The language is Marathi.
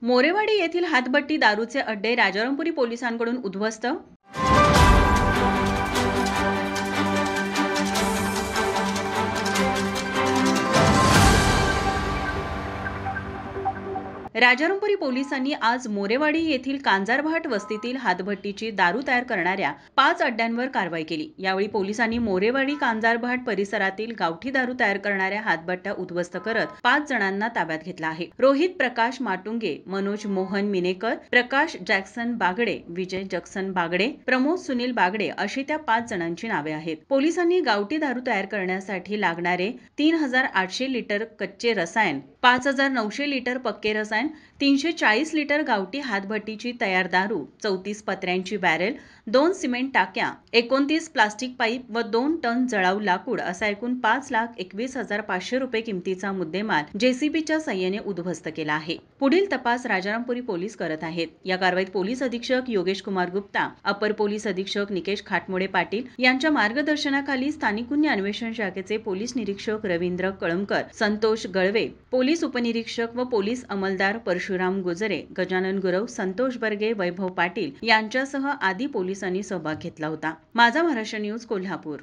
मोरेवाडी येथील हातभट्टी दारूचे अड्डे राजारामपुरी पोलिसांकडून उद्ध्वस्त। राजारामपुरी पोलिसांनी आज मोरेवाडी येथील कांजारभाट वस्तीतील हातभट्टीची दारू तयार करणाऱ्या 5 अड्ड्यांवर कारवाई केली। यावेळी पोलिसांनी मोरेवाडी कांजारभाट परिसरातील गावठी दारू तयार करणाऱ्या हातभट्ट्या उद्ध्वस्त करत 5 जणांना ताब्यात घेतला आहे। रोहित प्रकाश माटुंगे, मनोज मोहन मिनेकर, प्रकाश जॅक्सन बागडे, विजय जॅक्सन बागडे, प्रमोद सुनील बागडे अशी त्या 5 जणांची नावे आहेत। पोलिसांनी गावठी दारू तयार करण्यासाठी लागणारे 3800 लिटर कच्चे रसायन, 5900 लिटर पक्के रसायन, 340 लिटर गावठी हातभट्टीची तयार दारू, 34 पत्र्यांची बॅरेल, 2 सिमेंट टाक्या, 29 प्लास्टिक पाईप व 2 टन जळाऊ लाकूड असा एकूण 5,21,500 रुपये किमतीचा मुद्देमाल जेसीबीच्या साह्याने उद्ध्वस्त केला आहे। पुढील तपास राजारामपुरी पोलीस करत आहेत। या कारवाईत पोलीस अधीक्षक योगेश कुमार गुप्ता, अपर पोलीस अधीक्षक निकेश खाटमोडे पाटील यांच्या मार्गदर्शनाखाली स्थानिक गुन्हे अन्वेषण शाखेचे पोलीस निरीक्षक रवींद्र कळमकर, संतोष गळवे, पोलीस उपनिरीक्षक व पोलीस अंमलदार परशुराम गुजरे, गजानन गुरव, संतोष बर्गे, वैभव पाटील यांच्यासह आदी पोलिसांनी सहभाग घेतला होता। माझा महाराष्ट्र न्यूज कोल्हापूर।